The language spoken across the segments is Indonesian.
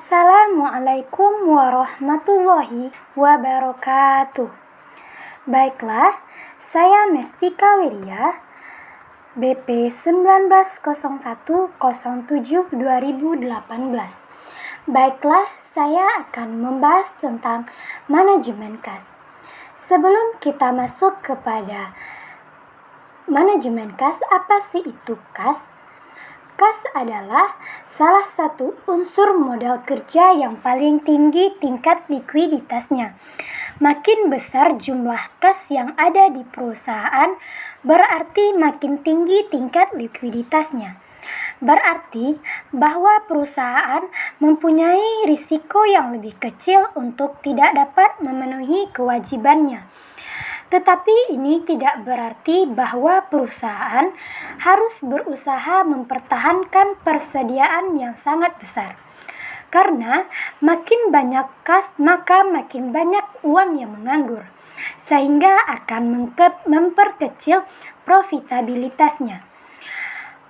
Assalamualaikum warahmatullahi wabarakatuh. Baiklah, saya Mestika Wirya, BP 190107-2018. Baiklah, saya akan membahas tentang manajemen kas. Sebelum kita masuk kepada manajemen kas, apa sih itu kas? Kas adalah salah satu unsur modal kerja yang paling tinggi tingkat likuiditasnya. Makin besar jumlah kas yang ada di perusahaan, berarti makin tinggi tingkat likuiditasnya. Berarti bahwa perusahaan mempunyai risiko yang lebih kecil untuk tidak dapat memenuhi kewajibannya. Tetapi ini tidak berarti bahwa perusahaan harus berusaha mempertahankan persediaan yang sangat besar. Karena makin banyak kas, maka makin banyak uang yang menganggur, sehingga akan memperkecil profitabilitasnya.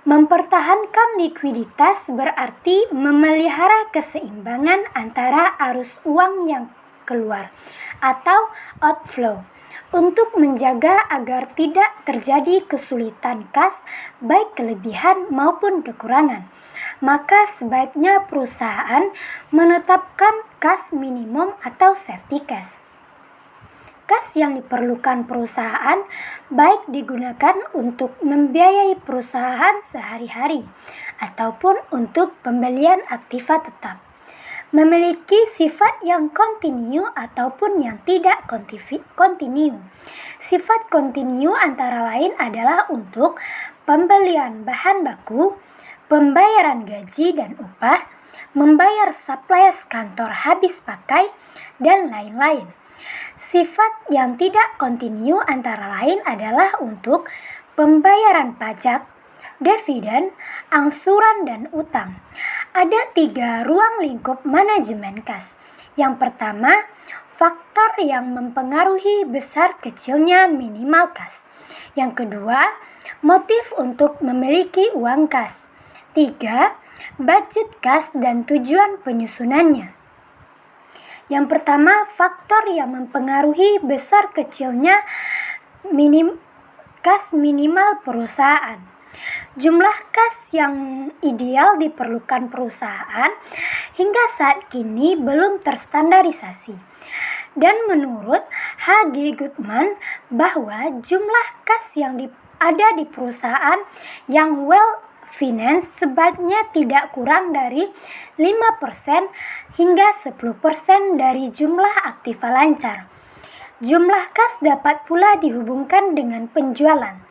Mempertahankan likuiditas berarti memelihara keseimbangan antara arus uang yang keluar atau outflow, untuk menjaga agar tidak terjadi kesulitan kas, baik kelebihan maupun kekurangan. Maka sebaiknya perusahaan menetapkan kas minimum atau safety cash. Kas yang diperlukan perusahaan baik digunakan untuk membiayai perusahaan sehari-hari ataupun untuk pembelian aktiva tetap. Memiliki sifat yang kontinu ataupun yang tidak kontinu. Sifat kontinu antara lain adalah untuk pembelian bahan baku, pembayaran gaji dan upah, membayar supplier kantor habis pakai, dan lain-lain. Sifat yang tidak kontinu antara lain adalah untuk pembayaran pajak, dividen, angsuran, dan utang. Ada 3 ruang lingkup manajemen kas. Yang pertama, faktor yang mempengaruhi besar kecilnya minimal kas. Yang kedua, motif untuk memiliki uang kas. 3. Budget kas dan tujuan penyusunannya. Yang pertama, faktor yang mempengaruhi besar kecilnya kas minimal perusahaan. Jumlah kas yang ideal diperlukan perusahaan hingga saat kini belum terstandarisasi. Dan menurut H.G. Goodman bahwa jumlah kas yang ada di perusahaan yang well finance sebaiknya tidak kurang dari 5% hingga 10% dari jumlah aktiva lancar. Jumlah kas dapat pula dihubungkan dengan penjualan.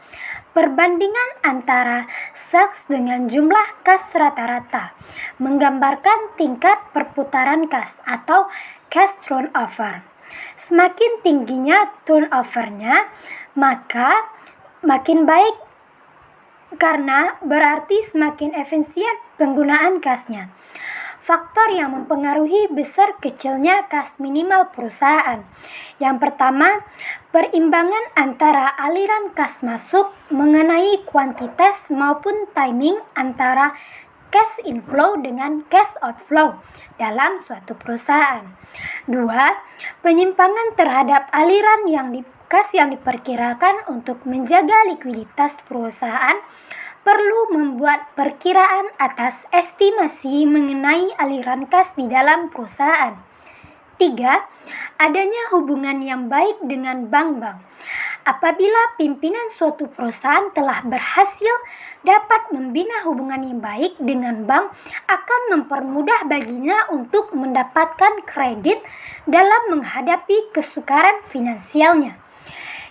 Perbandingan antara sales dengan jumlah kas rata-rata menggambarkan tingkat perputaran kas atau cash turnover. Semakin tingginya turnovernya, maka makin baik, karena berarti semakin efisien penggunaan kasnya. Faktor yang mempengaruhi besar kecilnya kas minimal perusahaan. Yang pertama, perimbangan antara aliran kas masuk mengenai kuantitas maupun timing antara cash inflow dengan cash outflow dalam suatu perusahaan. 2. Penyimpangan terhadap aliran kas yang diperkirakan untuk menjaga likuiditas perusahaan perlu membuat perkiraan atas estimasi mengenai aliran kas di dalam perusahaan. 3. Adanya hubungan yang baik dengan bank-bank. Apabila pimpinan suatu perusahaan telah berhasil dapat membina hubungan yang baik dengan bank, akan mempermudah baginya untuk mendapatkan kredit dalam menghadapi kesukaran finansialnya.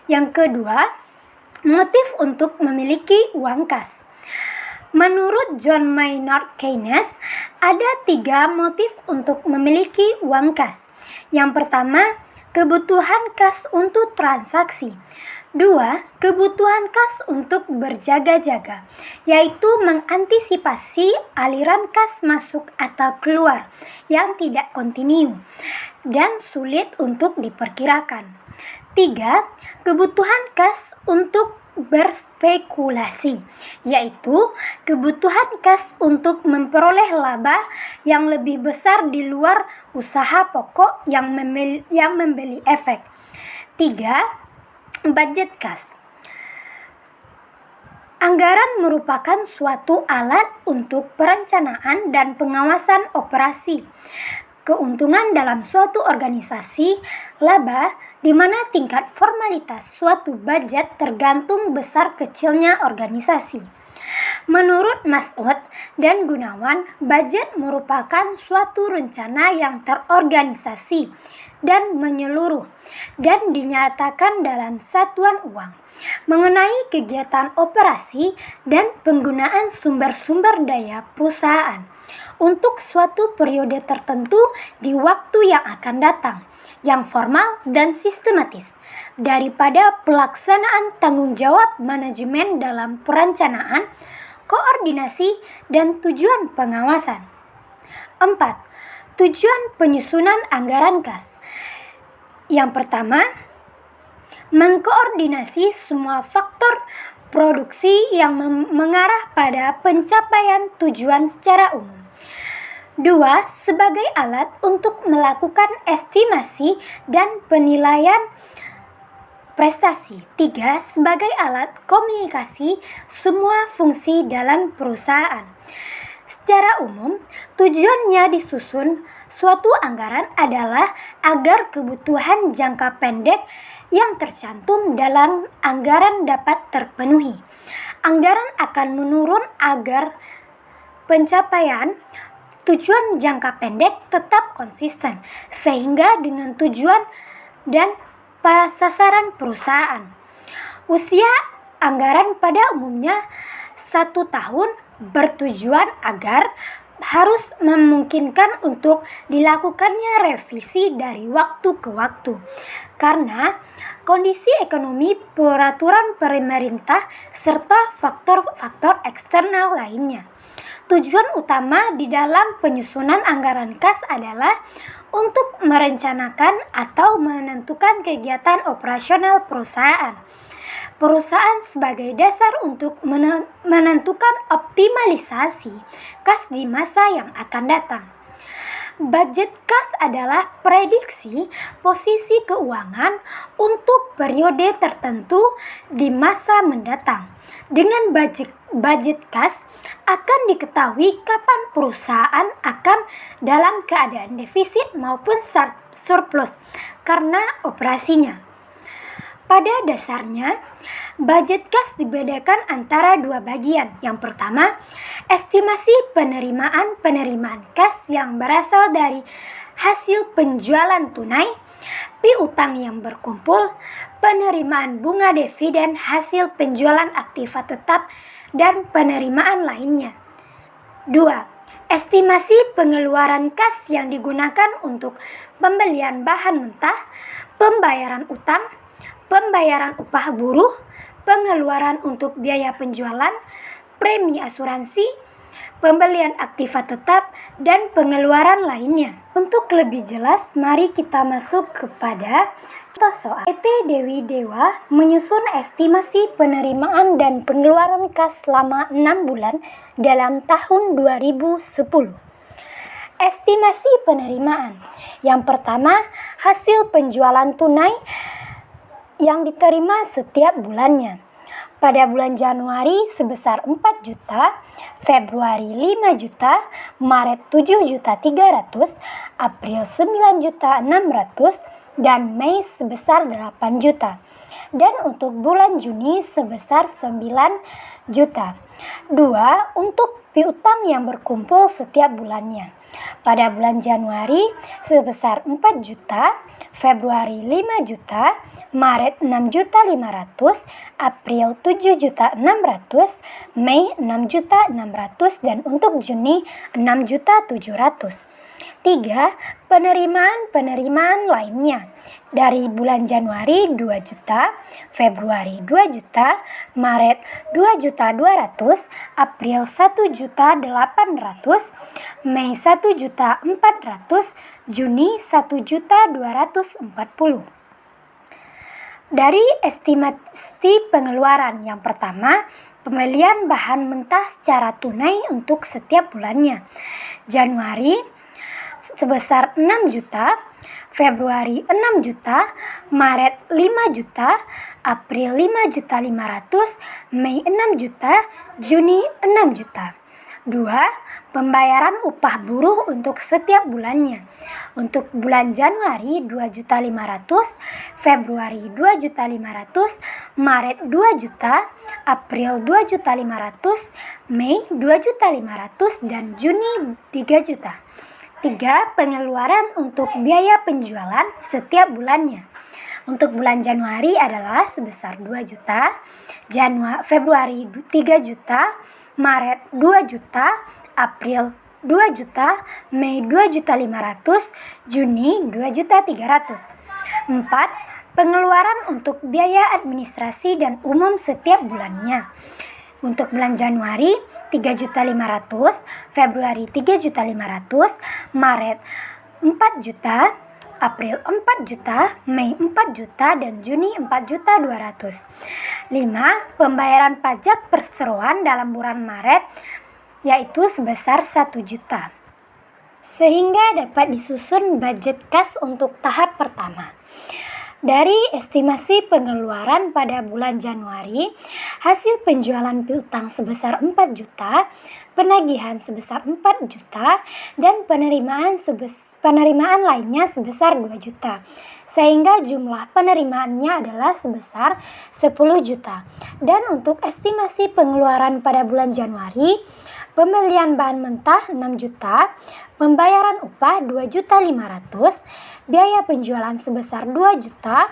Yang kedua, motif untuk memiliki uang kas. Menurut John Maynard Keynes, ada 3 motif untuk memiliki uang kas. Yang pertama, kebutuhan kas untuk transaksi. 2. Kebutuhan kas untuk berjaga-jaga, yaitu mengantisipasi aliran kas masuk atau keluar yang tidak kontinu dan sulit untuk diperkirakan. 3. Kebutuhan kas untuk berspekulasi, yaitu kebutuhan kas untuk memperoleh laba yang lebih besar di luar usaha pokok yang membeli efek. 3. Budget kas. Anggaran merupakan suatu alat untuk perencanaan dan pengawasan operasi. Keuntungan dalam suatu organisasi, laba, di mana tingkat formalitas suatu budget tergantung besar kecilnya organisasi. Menurut Mas'ud dan Gunawan, budget merupakan suatu rencana yang terorganisasi dan menyeluruh dan dinyatakan dalam satuan uang mengenai kegiatan operasi dan penggunaan sumber-sumber daya perusahaan untuk suatu periode tertentu di waktu yang akan datang, yang formal dan sistematis, daripada pelaksanaan tanggung jawab manajemen dalam perencanaan, koordinasi, dan tujuan pengawasan. 4. Tujuan penyusunan anggaran kas. Yang pertama, mengkoordinasi semua faktor produksi yang mengarah pada pencapaian tujuan secara umum. 2. Sebagai alat untuk melakukan estimasi dan penilaian prestasi. 3. Sebagai alat komunikasi semua fungsi dalam perusahaan. Secara umum, tujuannya disusun suatu anggaran adalah agar kebutuhan jangka pendek yang tercantum dalam anggaran dapat terpenuhi. Anggaran akan menurun agar pencapaian tujuan jangka pendek tetap konsisten, sehingga dengan tujuan dan sasaran perusahaan. Usia anggaran pada umumnya 1 tahun, bertujuan agar harus memungkinkan untuk dilakukannya revisi dari waktu ke waktu, karena kondisi ekonomi, peraturan pemerintah, serta faktor-faktor eksternal lainnya. Tujuan utama di dalam penyusunan anggaran kas adalah untuk merencanakan atau menentukan kegiatan operasional perusahaan. Perusahaan sebagai dasar untuk menentukan optimalisasi kas di masa yang akan datang. Budget kas adalah prediksi posisi keuangan untuk periode tertentu di masa mendatang. Dengan budget kas akan diketahui kapan perusahaan akan dalam keadaan defisit maupun surplus karena operasinya. Pada dasarnya, budget kas dibedakan antara dua bagian. Yang pertama, estimasi penerimaan kas yang berasal dari hasil penjualan tunai, piutang yang berkumpul, penerimaan bunga dividen hasil penjualan aktiva tetap, dan penerimaan lainnya. 2. Estimasi pengeluaran kas yang digunakan untuk pembelian bahan mentah, pembayaran utang, pembayaran upah buruh, pengeluaran untuk biaya penjualan, premi asuransi, pembelian aktiva tetap, dan pengeluaran lainnya. Untuk lebih jelas, mari kita masuk kepada contoh soal. PT Dewi Dewa menyusun estimasi penerimaan dan pengeluaran kas selama 6 bulan dalam tahun 2010. Estimasi penerimaan. Yang pertama, hasil penjualan tunai yang diterima setiap bulannya. Pada bulan Januari sebesar 4 juta, Februari 5 juta, Maret 7 juta 300, April 9 juta 600, dan Mei sebesar 8 juta. Dan untuk bulan Juni sebesar 9 juta. 2. Untuk piutang yang berkumpul setiap bulannya. Pada bulan Januari sebesar 4 juta, Februari 5 juta, Maret 6 juta 500, April 7 juta 600, Mei 6 juta 600, dan untuk Juni 6 juta 700. 3. Penerimaan lainnya. Dari bulan Januari 2 juta, Februari 2 juta, Maret 2 juta 200, April 1 juta 800, Mei 1 juta 400, Juni 1 juta 240. Dari estimasi pengeluaran, yang pertama, pembelian bahan mentah secara tunai untuk setiap bulannya. Januari sebesar 6 juta, Februari 6 juta, Maret 5 juta, April 5.500.000, Mei 6 juta, Juni 6 juta. 2. Pembayaran upah buruh untuk setiap bulannya. Untuk bulan Januari 2.500.000, Februari 2.500.000, Maret 2 juta, April 2.500.000, Mei 2.500.000, dan Juni 3 juta. 3. Pengeluaran untuk biaya penjualan setiap bulannya. Untuk bulan Januari adalah sebesar 2 juta, Februari 3 juta, Maret 2 juta, April 2 juta, Mei 2.500.000, Juni 2.300.000. 4. Pengeluaran untuk biaya administrasi dan umum setiap bulannya. Untuk bulan Januari 3.500.000, Februari 3.500.000, Maret 4 juta, April 4 juta, Mei 4 juta, dan Juni 4.200.000. 5. Pembayaran pajak perseroan dalam bulan Maret yaitu sebesar 1 juta. Sehingga dapat disusun budget kas untuk tahap pertama. Dari estimasi pengeluaran pada bulan Januari, hasil penjualan piutang sebesar 4 juta, penagihan sebesar 4 juta, dan penerimaan lainnya sebesar 2 juta. Sehingga jumlah penerimaannya adalah sebesar 10 juta. Dan untuk estimasi pengeluaran pada bulan Januari, pembelian bahan mentah 6 juta, pembayaran upah 2.500.000, biaya penjualan sebesar 2 juta,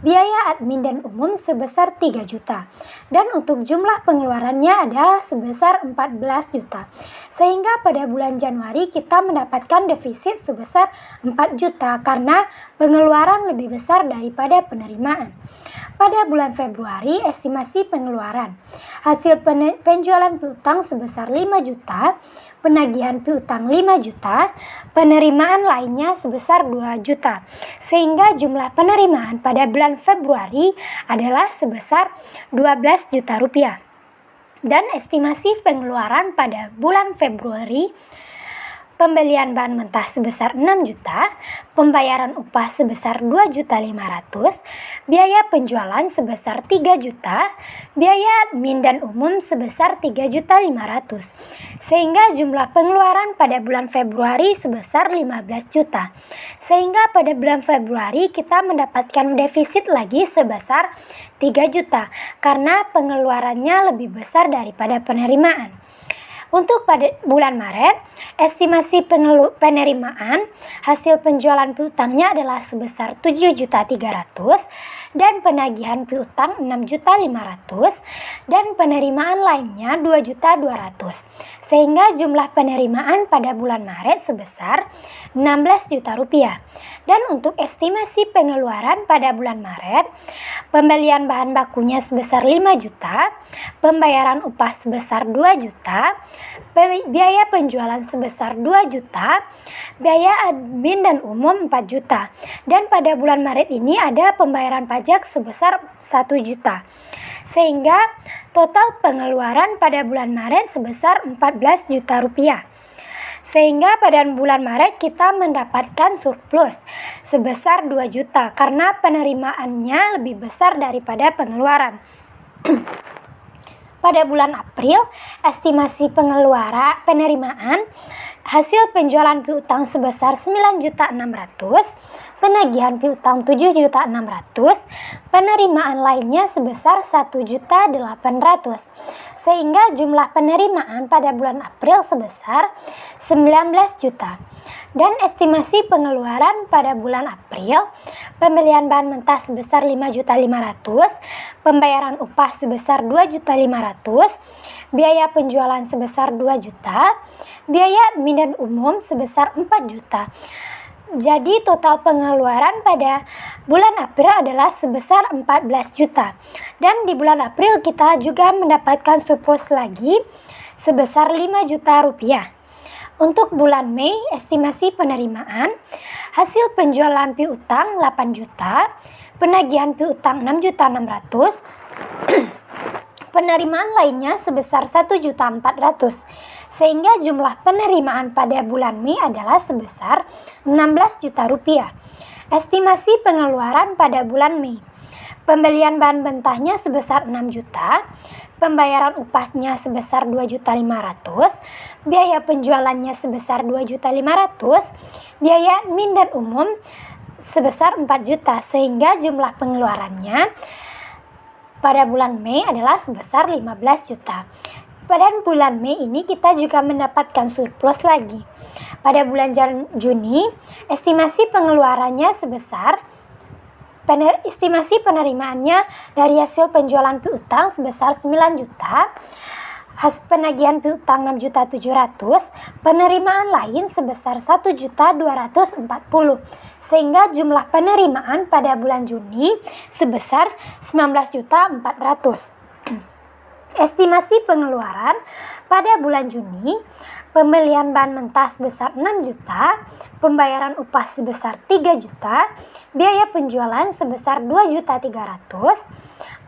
biaya admin dan umum sebesar 3 juta. Dan untuk jumlah pengeluarannya adalah sebesar 14 juta. Sehingga pada bulan Januari kita mendapatkan defisit sebesar 4 juta karena pengeluaran lebih besar daripada penerimaan. Pada bulan Februari, estimasi pengeluaran. Hasil penjualan piutang sebesar 5 juta, penagihan piutang 5 juta, penerimaan lainnya sebesar 2 juta. Sehingga jumlah penerimaan pada bulan Februari adalah sebesar 12 juta rupiah. Dan estimasi pengeluaran pada bulan Februari, pembelian bahan mentah sebesar 6 juta, pembayaran upah sebesar 2.500.000, biaya penjualan sebesar 3 juta, biaya admin dan umum sebesar 3.500.000. Sehingga jumlah pengeluaran pada bulan Februari sebesar 15 juta. Sehingga pada bulan Februari kita mendapatkan defisit lagi sebesar 3 juta karena pengeluarannya lebih besar daripada penerimaan. Untuk pada bulan Maret, estimasi penerimaan hasil penjualan piutangnya adalah sebesar 7.300.000 dan penagihan piutang 6.500.000 dan penerimaan lainnya 2.200.000. Sehingga jumlah penerimaan pada bulan Maret sebesar 16 juta rupiah. Dan untuk estimasi pengeluaran pada bulan Maret, pembelian bahan bakunya sebesar 5 juta, pembayaran upah sebesar 2 juta, biaya penjualan sebesar 2 juta, biaya admin dan umum 4 juta. Dan pada bulan Maret ini ada pembayaran pajak sebesar 1 juta. Sehingga total pengeluaran pada bulan Maret sebesar 14 juta rupiah. Sehingga pada bulan Maret kita mendapatkan surplus sebesar 2 juta karena penerimaannya lebih besar daripada pengeluaran. Pada bulan April, estimasi penerimaan hasil penjualan piutang sebesar 9.600.000, penagihan piutang 7.600.000, penerimaan lainnya sebesar 1.800.000. Sehingga jumlah penerimaan pada bulan April sebesar 19 juta. Dan estimasi pengeluaran pada bulan April, pembelian bahan mentah sebesar 5.500.000, pembayaran upah sebesar 2.500.000, biaya penjualan sebesar 2 juta, biaya admin dan umum sebesar 4 juta. Jadi total pengeluaran pada bulan April adalah sebesar 14 juta. Dan di bulan April kita juga mendapatkan surplus lagi sebesar 5 juta rupiah. Untuk bulan Mei, estimasi penerimaan hasil penjualan piutang 8 juta, penagihan piutang 6.600.000, penerimaan lainnya sebesar 1.400.000, sehingga jumlah penerimaan pada bulan Mei adalah sebesar 16 juta rupiah. Estimasi pengeluaran pada bulan Mei: pembelian bahan mentahnya sebesar 6 juta, pembayaran upahnya sebesar 2.500.000, biaya penjualannya sebesar 2.500.000, biaya admin dan umum sebesar 4 juta, sehingga jumlah pengeluarannya pada bulan Mei adalah sebesar 15 juta. Pada bulan Mei ini kita juga mendapatkan surplus lagi. Pada bulan Juni, estimasi pengeluarannya sebesar estimasi penerimaannya dari hasil penjualan piutang sebesar 9 juta, penagihan piutang 6.700.000, penerimaan lain sebesar 1.240.000, sehingga jumlah penerimaan pada bulan Juni sebesar 19.400.000. Estimasi pengeluaran pada bulan Juni: pembelian bahan mentah sebesar 6 juta, pembayaran upah sebesar 3 juta, biaya penjualan sebesar 2.300.000,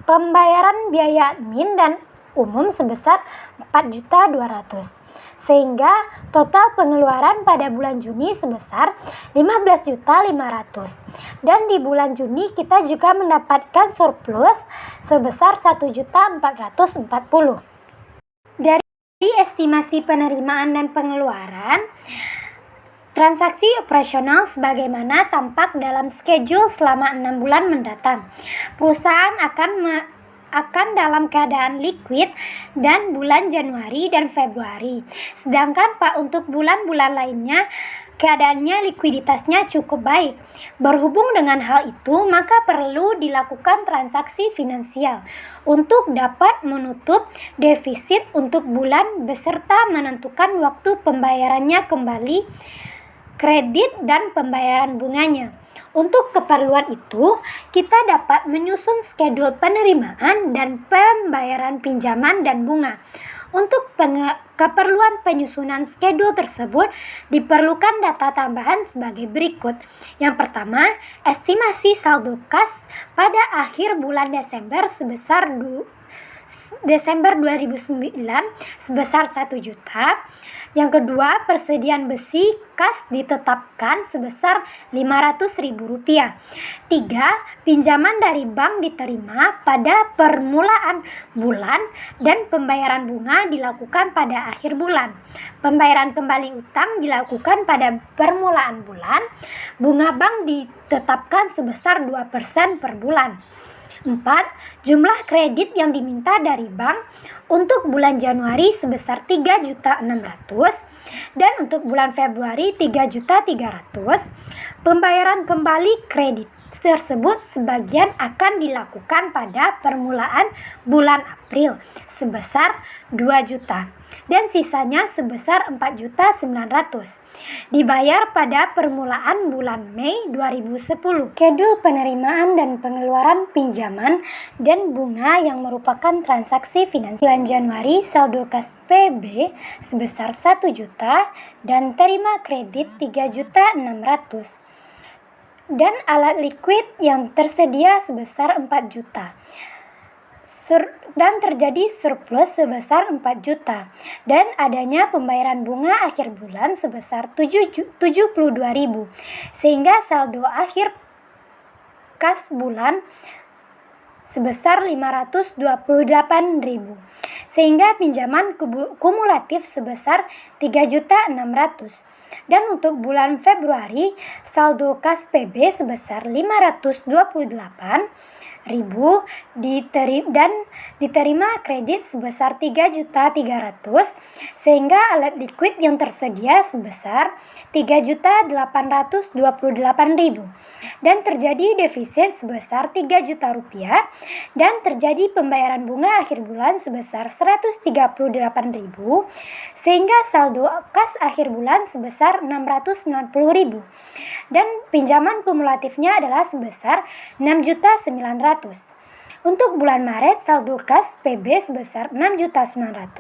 pembayaran biaya admin dan umum sebesar 4.200.000, sehingga total pengeluaran pada bulan Juni sebesar 15.500.000. Dan di bulan Juni kita juga mendapatkan surplus sebesar 1.440.000. Dari estimasi penerimaan dan pengeluaran, transaksi operasional sebagaimana tampak dalam schedule selama 6 bulan mendatang. Perusahaan akan dalam keadaan liquid dan bulan Januari dan Februari. Sedangkan untuk bulan-bulan lainnya keadaannya likuiditasnya cukup baik. Berhubung dengan hal itu, maka perlu dilakukan transaksi finansial untuk dapat menutup defisit untuk bulan beserta menentukan waktu pembayarannya kembali, kredit dan pembayaran bunganya. Untuk keperluan itu, kita dapat menyusun schedule penerimaan dan pembayaran pinjaman dan bunga. Untuk keperluan penyusunan schedule tersebut diperlukan data tambahan sebagai berikut. Yang pertama, estimasi saldo kas pada akhir bulan Desember 2009 sebesar 1 juta. Yang kedua, persediaan besi kas ditetapkan sebesar Rp500.000. 3. Pinjaman dari bank diterima pada permulaan bulan dan pembayaran bunga dilakukan pada akhir bulan. Pembayaran kembali utang dilakukan pada permulaan bulan. Bunga bank ditetapkan sebesar 2% per bulan. 4. Jumlah kredit yang diminta dari bank untuk bulan Januari sebesar 3.600.000 dan untuk bulan Februari 3.300.000. Pembayaran kembali kredit tersebut sebagian akan dilakukan pada permulaan bulan April sebesar 2 juta dan sisanya sebesar 4.900.000 dibayar pada permulaan bulan Mei 2010. Schedule penerimaan dan pengeluaran pinjaman dan bunga yang merupakan transaksi finansial. Bulan Januari saldo kas PB sebesar 1 juta dan terima kredit 3.600.000 dan alat liquid yang tersedia sebesar 4 juta. Dan terjadi surplus sebesar 4 juta dan adanya pembayaran bunga akhir bulan sebesar 72.000 sehingga saldo akhir kas bulan sebesar 528.000 sehingga pinjaman kumulatif sebesar 3.600.000 dan untuk bulan Februari saldo kas PB sebesar 528.000 dan diterima kredit sebesar 3.300.000 sehingga alat liquid yang tersedia sebesar 3.828.000 dan terjadi defisit sebesar 3 juta rupiah dan terjadi pembayaran bunga akhir bulan sebesar 138.000 sehingga saldo kas akhir bulan sebesar 690.000 dan pinjaman kumulatifnya adalah sebesar 6.900.000. Untuk bulan Maret saldo kas PB sebesar 6.900.000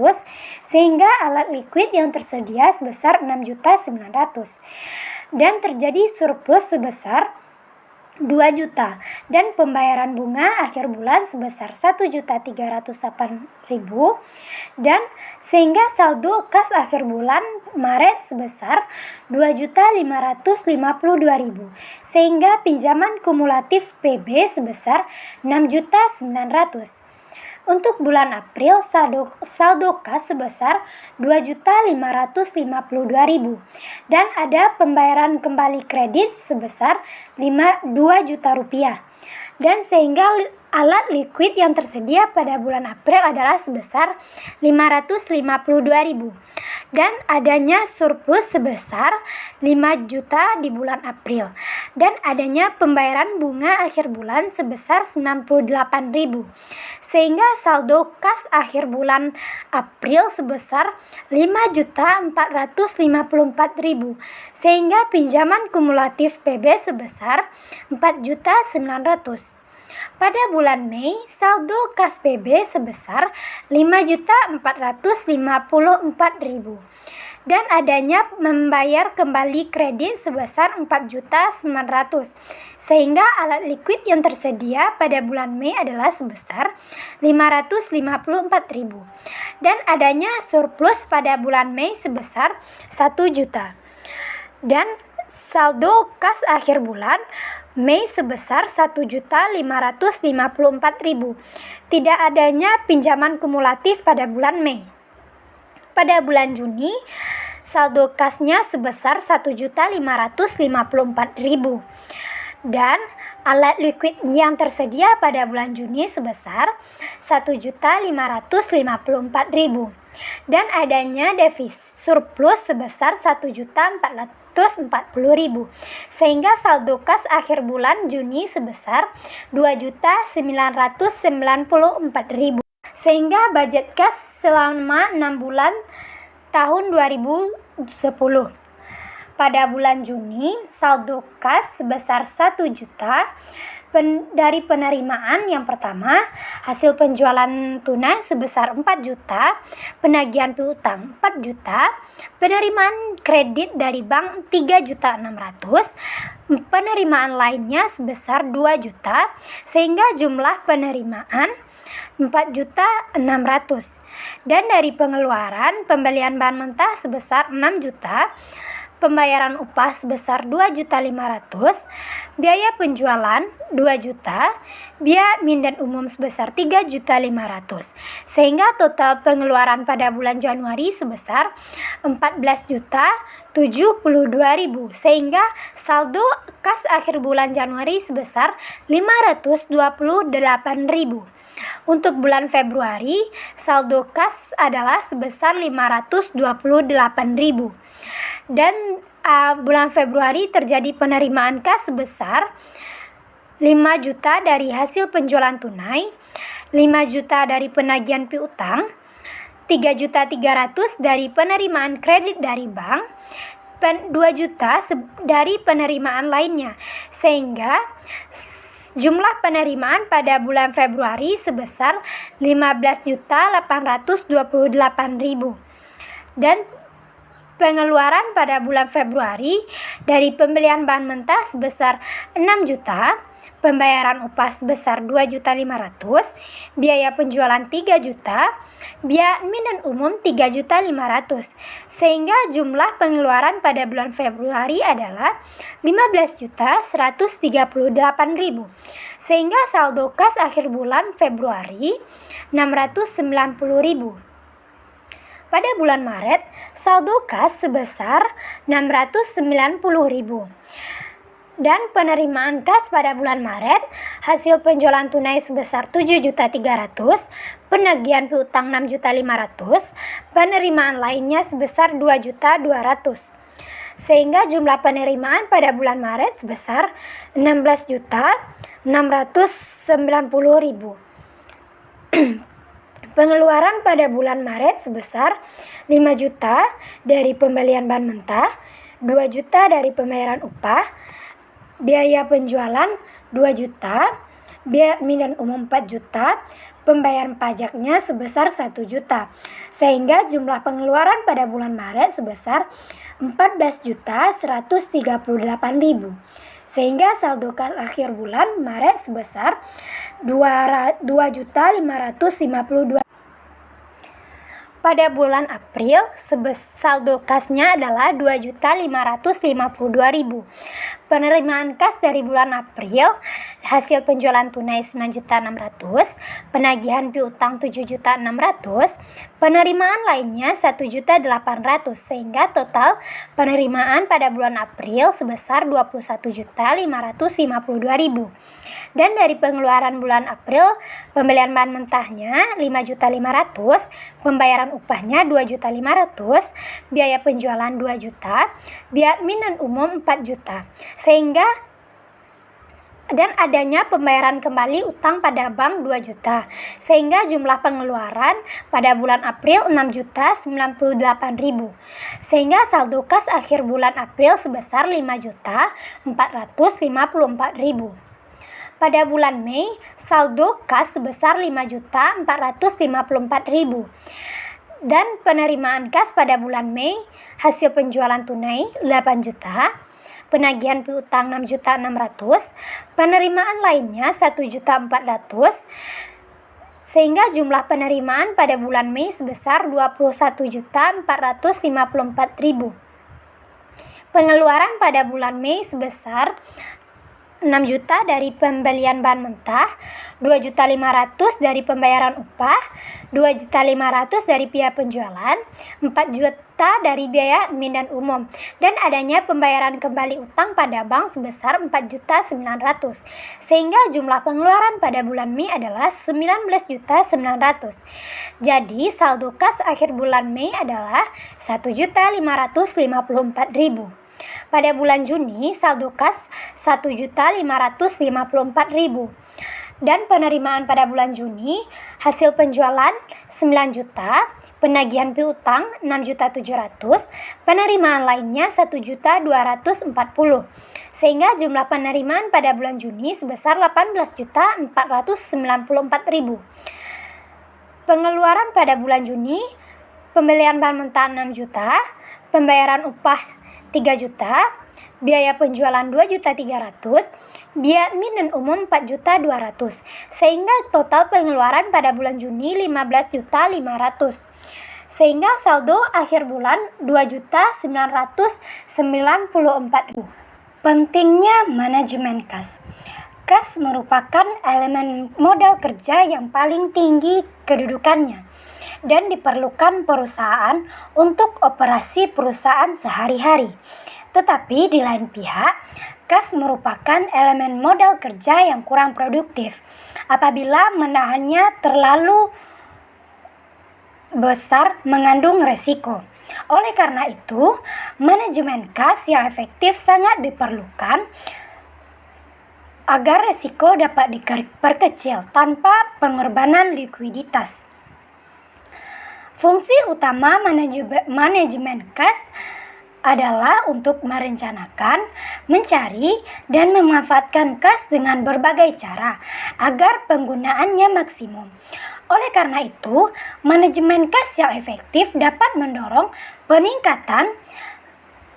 sehingga alat liquid yang tersedia sebesar 6.900.000 dan terjadi surplus sebesar 2 juta, dan pembayaran bunga akhir bulan sebesar 1.308.000, dan sehingga saldo kas akhir bulan Maret sebesar 2.552.000, sehingga pinjaman kumulatif PB sebesar 6.900.000. Untuk bulan April, saldo kas sebesar 2.552.000, dan ada pembayaran kembali kredit sebesar 2 juta rupiah. Dan sehingga alat likuid yang tersedia pada bulan April adalah sebesar 552.000, dan adanya surplus sebesar 5 juta di bulan April, dan adanya pembayaran bunga akhir bulan sebesar 98.000, sehingga saldo kas akhir bulan April sebesar 5.454.000, sehingga pinjaman kumulatif PB sebesar 4.900.000. Pada bulan Mei, saldo kas PB sebesar 5.454.000, dan adanya membayar kembali kredit sebesar 4.900.000, sehingga alat likuid yang tersedia pada bulan Mei adalah sebesar 554.000, dan adanya surplus pada bulan Mei sebesar 1 juta. Dan saldo kas akhir bulan Mei sebesar 1.554.000. Tidak adanya pinjaman kumulatif pada bulan Mei. Pada bulan Juni, saldo kasnya sebesar 1.554.000, dan alat likuid yang tersedia pada bulan Juni sebesar 1.554.000, dan adanya defisit surplus sebesar 1.440.000, sehingga saldo kas akhir bulan Juni sebesar 2.994.000, sehingga budget kas selama 6 bulan tahun 2010. Pada bulan Juni, saldo kas sebesar 1 juta dari penerimaan yang pertama, hasil penjualan tunai sebesar 4 juta, penagihan piutang 4 juta, penerimaan kredit dari bank 3.600.000, penerimaan lainnya sebesar 2 juta, sehingga jumlah penerimaan 4.600.000. Dan dari pengeluaran, pembelian bahan mentah sebesar 6 juta, pembayaran upah sebesar 2.500.000, biaya penjualan 2 juta, biaya admin dan umum sebesar 3.500.000, sehingga total pengeluaran pada bulan Januari sebesar 14.072.000, sehingga saldo kas akhir bulan Januari sebesar 528.000. Untuk bulan Februari, saldo kas adalah sebesar 528.000. Dan bulan Februari terjadi penerimaan kas sebesar 5 juta dari hasil penjualan tunai, 5 juta dari penagihan piutang, 3.300.000 dari penerimaan kredit dari bank, 2 juta dari penerimaan lainnya, sehingga jumlah penerimaan pada bulan Februari sebesar 15.828.000. Dan pengeluaran pada bulan Februari dari pembelian bahan mentah sebesar 6 juta, pembayaran upah sebesar 2.500.000, biaya penjualan 3 juta, biaya admin dan umum 3.500.000, sehingga jumlah pengeluaran pada bulan Februari adalah 15.138.000, sehingga saldo kas akhir bulan Februari 690.000. Pada bulan Maret, saldo kas sebesar 690.000. Dan penerimaan kas pada bulan Maret, hasil penjualan tunai sebesar 7.300.000, penagihan piutang 6.500.000, penerimaan lainnya sebesar 2.200.000. Sehingga jumlah penerimaan pada bulan Maret sebesar 16.690.000. Pengeluaran pada bulan Maret sebesar 5 juta dari pembelian bahan mentah, 2 juta dari pembayaran upah, biaya penjualan 2 juta, biaya admin dan umum 4 juta, pembayaran pajaknya sebesar 1 juta, sehingga jumlah pengeluaran pada bulan Maret sebesar 14.138.000, sehingga saldo kas akhir bulan Maret sebesar 2.552.000. Pada bulan April, saldo kasnya adalah 2.552.000. Penerimaan kas dari bulan April, hasil penjualan tunai 9.600.000, penagihan piutang 7.600.000, penerimaan lainnya 1.800.000, sehingga total penerimaan pada bulan April sebesar 21.552.000. Dan dari pengeluaran bulan April, pembelian bahan mentahnya 5.500.000, pembayaran upahnya 2.500.000, biaya penjualan 2 juta, biaya admin dan umum 4 juta. Sehingga dan adanya pembayaran kembali utang pada bank 2 juta. Sehingga jumlah pengeluaran pada bulan April 6.098.000. Sehingga saldo kas akhir bulan April sebesar 5.454.000. Pada bulan Mei, saldo kas sebesar 5.454.000. Dan penerimaan kas pada bulan Mei, hasil penjualan tunai 8 juta, penagihan piutang 6.600.000, penerimaan lainnya 1.400.000, sehingga jumlah penerimaan pada bulan Mei sebesar 21.454.000. Pengeluaran pada bulan Mei sebesar 6 juta dari pembelian bahan mentah, 2.500.000 dari pembayaran upah, 2.500.000 dari biaya penjualan, 4 juta dari biaya admin dan umum, dan adanya pembayaran kembali utang pada bank sebesar 4.900.000. Sehingga jumlah pengeluaran pada bulan Mei adalah 19.900.000. Jadi saldo kas akhir bulan Mei adalah 1.554.000. Pada bulan Juni, saldo kas 1.554.000. Dan penerimaan pada bulan Juni, hasil penjualan 9 juta, penagihan piutang 6.700.000, penerimaan lainnya 1.240.000. Sehingga jumlah penerimaan pada bulan Juni sebesar 18.494.000. Pengeluaran pada bulan Juni, pembelian bahan mentah 6 juta, pembayaran upah 3 juta, biaya penjualan 2.300.000, biaya admin dan umum 4.200.000. Sehingga total pengeluaran pada bulan Juni 15.500.000. Sehingga saldo akhir bulan 2.994.000. Pentingnya manajemen kas. Kas merupakan elemen modal kerja yang paling tinggi kedudukannya dan diperlukan perusahaan untuk operasi perusahaan sehari-hari. Tetapi di lain pihak, kas merupakan elemen modal kerja yang kurang produktif apabila menahannya terlalu besar mengandung resiko. Oleh karena itu, manajemen kas yang efektif sangat diperlukan agar resiko dapat diperkecil tanpa pengorbanan likuiditas. Fungsi utama manajemen kas adalah untuk merencanakan, mencari, dan memanfaatkan kas dengan berbagai cara agar penggunaannya maksimum. Oleh karena itu, manajemen kas yang efektif dapat mendorong peningkatan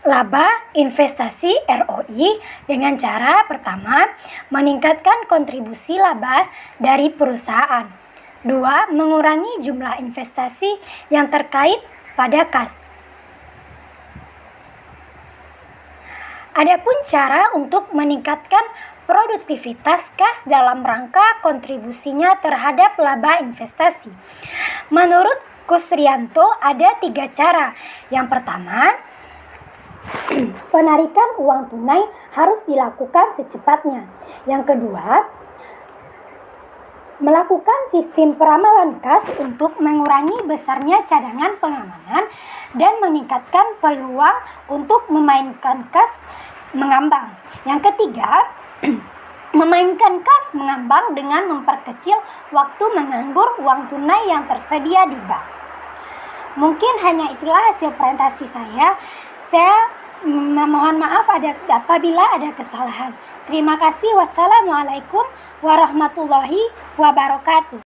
laba investasi ROI dengan cara pertama, meningkatkan kontribusi laba dari perusahaan. 2. Mengurangi jumlah investasi yang terkait pada kas. Adapun cara untuk meningkatkan produktivitas kas dalam rangka kontribusinya terhadap laba investasi. Menurut Kusrianto ada 3 cara. Yang pertama, penarikan uang tunai harus dilakukan secepatnya. Yang kedua, melakukan sistem peramalan kas untuk mengurangi besarnya cadangan pengamanan dan meningkatkan peluang untuk memainkan kas mengambang. Yang ketiga, memainkan kas mengambang dengan memperkecil waktu menganggur uang tunai yang tersedia di bank. Mungkin hanya itulah hasil presentasi saya. Saya mohon maaf apabila ada kesalahan. Terima kasih. Wassalamualaikum warahmatullahi wabarakatuh.